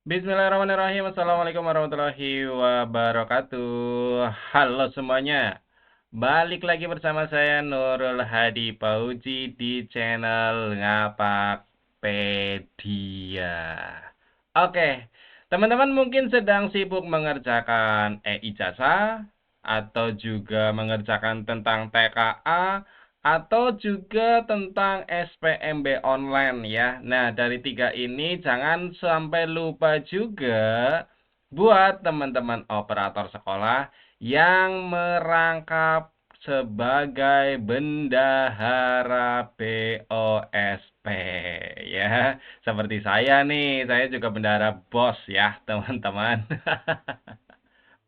Bismillahirrahmanirrahim. Assalamualaikum warahmatullahi wabarakatuh. Halo semuanya. Balik lagi bersama saya Nurul Hadi Pauji di channel Ngapakpedia. Oke, teman-teman mungkin sedang sibuk mengerjakan e-ijazah atau juga mengerjakan tentang TKA atau juga tentang SPMB online ya. Nah, dari tiga ini jangan sampai lupa juga buat teman-teman operator sekolah yang merangkap sebagai bendahara BOSP ya. Seperti saya nih, saya juga bendahara BOS ya, teman-teman.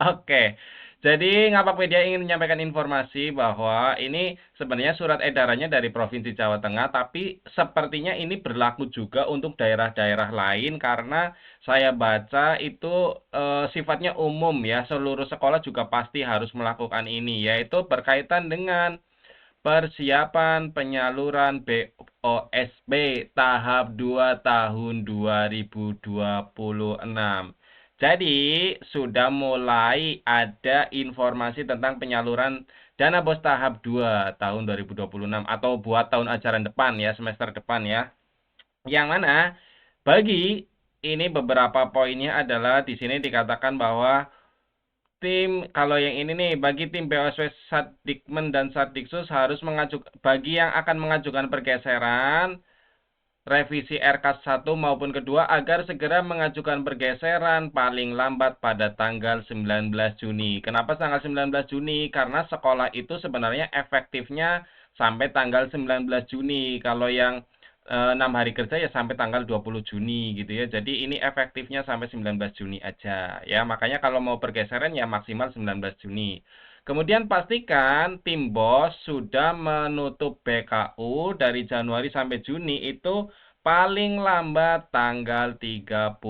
Oke, jadi Ngapakpedia ingin menyampaikan informasi bahwa ini sebenarnya surat edarannya dari Provinsi Jawa Tengah, tapi sepertinya ini berlaku juga untuk daerah-daerah lain karena saya baca itu sifatnya umum ya, seluruh sekolah juga pasti harus melakukan ini, yaitu berkaitan dengan persiapan penyaluran BOSB tahap 2 tahun 2026. Jadi, sudah mulai ada informasi tentang penyaluran dana BOS tahap 2 tahun 2026 atau buat tahun ajaran depan ya, semester depan ya. Yang mana bagi ini beberapa poinnya adalah di sini dikatakan bahwa kalau yang ini nih, bagi tim BOSW Satdikmen dan Satdiksus harus mengajukan, bagi yang akan mengajukan pergeseran, revisi RK 1 maupun kedua agar segera mengajukan pergeseran paling lambat pada tanggal 19 Juni. Kenapa tanggal 19 Juni? Karena sekolah itu sebenarnya efektifnya sampai tanggal 19 Juni. Kalau yang 6 hari kerja ya sampai tanggal 20 Juni gitu ya. Jadi ini efektifnya sampai 19 Juni aja ya. Makanya kalau mau pergeseran ya maksimal 19 Juni. Kemudian pastikan tim BOS sudah menutup BKU dari Januari sampai Juni itu paling lambat tanggal 30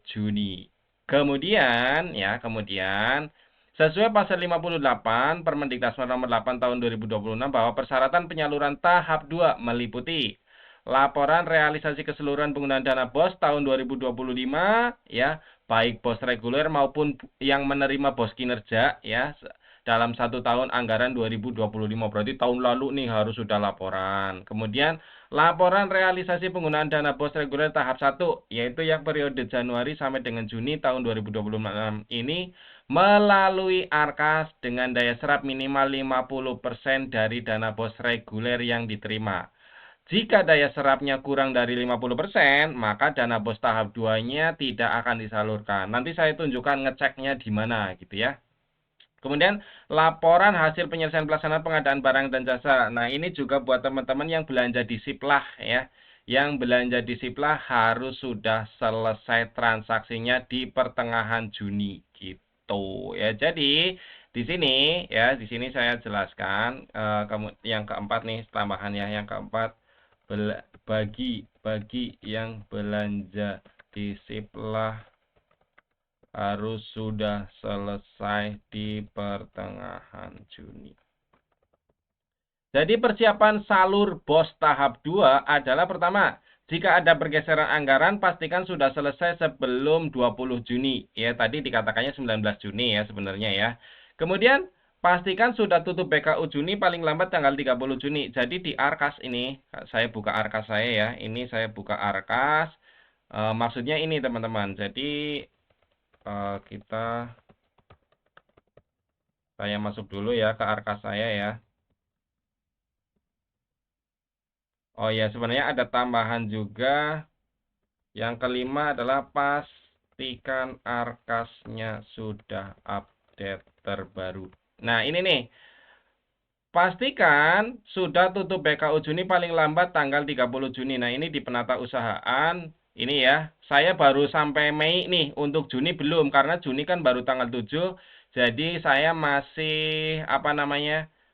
Juni. Kemudian sesuai pasal 58 Permendikbud nomor 8 tahun 2026 bahwa persyaratan penyaluran tahap 2 meliputi laporan realisasi keseluruhan penggunaan dana BOS tahun 2025 ya, baik BOS reguler maupun yang menerima BOS kinerja ya dalam 1 tahun anggaran 2025. Berarti tahun lalu nih harus sudah laporan. Kemudian laporan realisasi penggunaan dana BOS reguler tahap 1 yaitu yang periode Januari sampai dengan Juni tahun 2026 ini melalui ARKAS dengan daya serap minimal 50% dari dana BOS reguler yang diterima. Jika daya serapnya kurang dari 50%, maka dana BOS tahap 2-nya tidak akan disalurkan. Nanti saya tunjukkan ngeceknya di mana gitu ya. Kemudian laporan hasil penyelesaian pelaksanaan pengadaan barang dan jasa. Nah, ini juga buat teman-teman yang belanja di Siplah ya. Yang belanja di Siplah harus sudah selesai transaksinya di pertengahan Juni gitu ya. Jadi di sini ya, di sini saya jelaskan yang keempat nih tambahannya yang keempat bagi yang belanja di Siplah harus sudah selesai di pertengahan Juni. Jadi persiapan salur BOS tahap 2 adalah pertama, jika ada pergeseran anggaran pastikan sudah selesai sebelum 20 Juni. Ya, tadi dikatakannya 19 Juni ya sebenarnya ya. Kemudian pastikan sudah tutup BKU Juni paling lambat tanggal 30 Juni. Jadi di ARKAS ini, saya buka ARKAS saya ya. Ini saya buka ARKAS. Maksudnya ini teman-teman. Jadi saya masuk dulu ya ke ARKAS saya ya. Oh ya, sebenarnya ada tambahan juga. Yang kelima adalah pastikan ARKAS-nya sudah update terbaru. Nah, ini nih. Pastikan sudah tutup BKU Juni paling lambat tanggal 30 Juni. Nah, ini di penata usahaan. Ini ya, saya baru sampai Mei nih. Untuk Juni belum, karena Juni kan baru tanggal 7. Jadi, saya masih,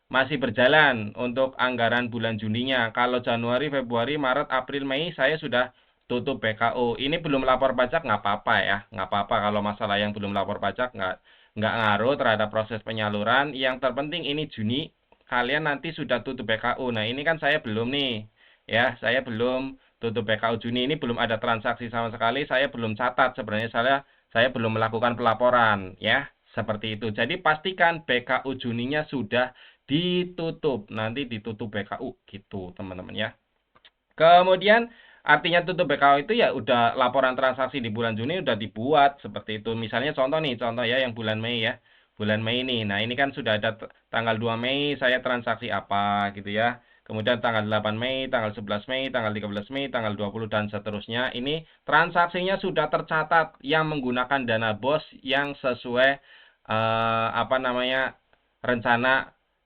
masih berjalan untuk anggaran bulan Juninya. Kalau Januari, Februari, Maret, April, Mei, saya sudah tutup BKU. Ini belum lapor pajak, nggak apa-apa ya. Nggak apa-apa kalau masalah yang belum lapor pajak, nggak ngaruh terhadap proses penyaluran. Yang terpenting ini Juni kalian nanti sudah tutup BKU. Nah, ini kan saya belum nih. Ya, saya belum tutup BKU Juni ini belum ada transaksi sama sekali, saya belum catat sebenarnya saya belum melakukan pelaporan ya. Seperti itu. Jadi pastikan BKU Juninya sudah ditutup. Nanti ditutup BKU gitu, teman-teman ya. Kemudian artinya tutup BKU itu ya udah laporan transaksi di bulan Juni udah dibuat seperti itu. Misalnya contoh ya yang bulan Mei ya. Bulan Mei ini. Nah, ini kan sudah ada tanggal 2 Mei saya transaksi apa gitu ya. Kemudian tanggal 8 Mei, tanggal 11 Mei, tanggal 13 Mei, tanggal 20 dan seterusnya. Ini transaksinya sudah tercatat yang menggunakan dana BOS yang sesuai rencana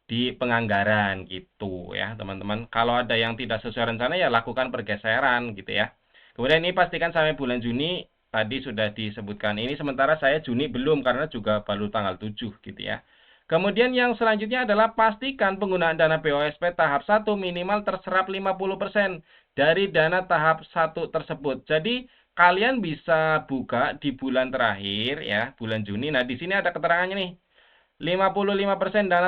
di penganggaran gitu ya teman-teman. Kalau ada yang tidak sesuai rencana ya lakukan pergeseran gitu ya. Kemudian ini pastikan sampai bulan Juni tadi sudah disebutkan. Ini sementara saya Juni belum karena juga baru tanggal 7 gitu ya. Kemudian yang selanjutnya adalah pastikan penggunaan dana BOSP tahap 1 minimal terserap 50% dari dana tahap 1 tersebut. Jadi kalian bisa buka di bulan terakhir ya, bulan Juni. Nah, di sini ada keterangannya nih. 55% dana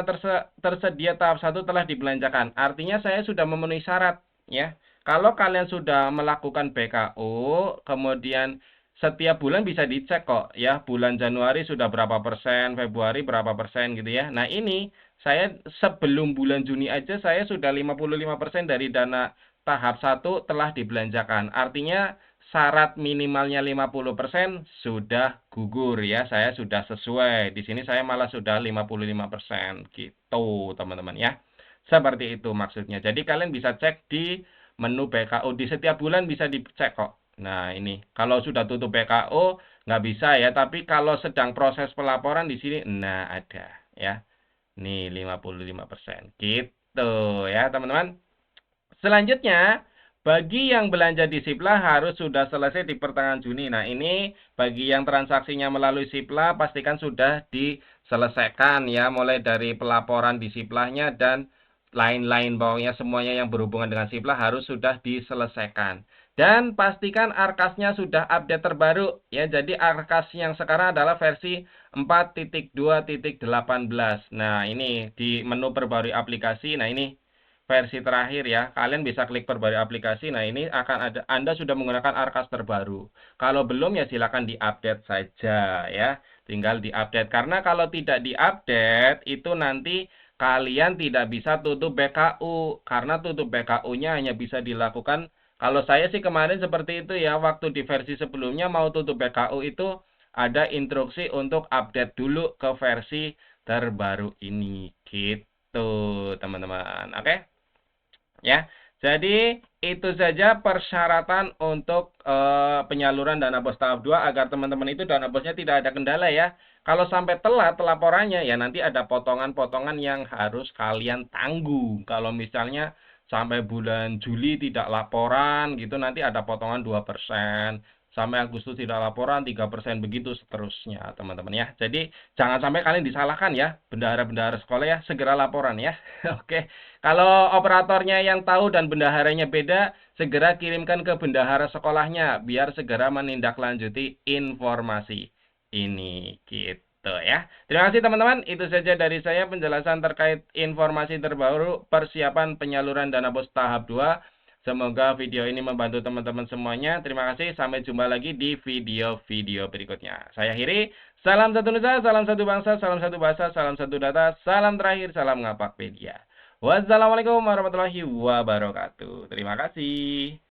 tersedia tahap 1 telah dibelanjakan. Artinya saya sudah memenuhi syarat ya. Kalau kalian sudah melakukan BKU, kemudian setiap bulan bisa dicek kok ya. Bulan Januari sudah berapa persen, Februari berapa persen gitu ya. Nah, ini saya sebelum bulan Juni aja saya sudah 55% dari dana tahap 1 telah dibelanjakan. Artinya syarat minimalnya 50% sudah gugur ya. Saya sudah sesuai. Di sini saya malah sudah 55% gitu, teman-teman ya. Seperti itu maksudnya. Jadi kalian bisa cek di menu BKU di setiap bulan bisa dicek kok. Nah, ini kalau sudah tutup BKU nggak bisa ya, tapi kalau sedang proses pelaporan di sini nah ada ya. Nih 55% gitu ya, teman-teman. Selanjutnya, bagi yang belanja di Sipla harus sudah selesai di pertengahan Juni. Nah, ini bagi yang transaksinya melalui Sipla pastikan sudah diselesaikan ya, mulai dari pelaporan di Siplanya dan lain-lain pokoknya semuanya yang berhubungan dengan Sipla harus sudah diselesaikan. Dan pastikan arkasnya sudah update terbaru ya. Jadi arkas yang sekarang adalah versi 4.2.18. Nah, ini di menu perbarui aplikasi. Nah, ini versi terakhir ya. Kalian bisa klik perbarui aplikasi. Nah, ini akan ada Anda sudah menggunakan arkas terbaru. Kalau belum ya silakan diupdate saja ya. Tinggal diupdate karena kalau tidak diupdate itu nanti kalian tidak bisa tutup BKU karena tutup BKU-nya hanya bisa dilakukan kalau saya sih kemarin seperti itu ya. Waktu di versi sebelumnya mau tutup BKU itu ada instruksi untuk update dulu ke versi terbaru ini gitu, teman-teman. Oke? Ya, jadi itu saja persyaratan untuk penyaluran dana bos tahap 2 agar teman-teman itu dana bosnya tidak ada kendala ya. Kalau sampai telat laporannya ya nanti ada potongan-potongan yang harus kalian tanggung. Kalau misalnya sampai bulan Juli tidak laporan gitu nanti ada potongan 2%. Sampai Agustus tidak laporan 3% begitu seterusnya teman-teman ya. Jadi jangan sampai kalian disalahkan ya bendahara-bendahara sekolah ya segera laporan ya. Oke. Kalau operatornya yang tahu dan bendaharanya beda, segera kirimkan ke bendahara sekolahnya biar segera menindaklanjuti informasi ini gitu ya. Terima kasih teman-teman. Itu saja dari saya penjelasan terkait informasi terbaru persiapan penyaluran dana bos tahap 2. Semoga video ini membantu teman-teman semuanya. Terima kasih. Sampai jumpa lagi di video-video berikutnya. Saya akhiri. Salam satu Nusa, salam satu bangsa, salam satu bahasa, salam satu data, salam terakhir, salam Ngapakpedia. Wassalamualaikum warahmatullahi wabarakatuh. Terima kasih.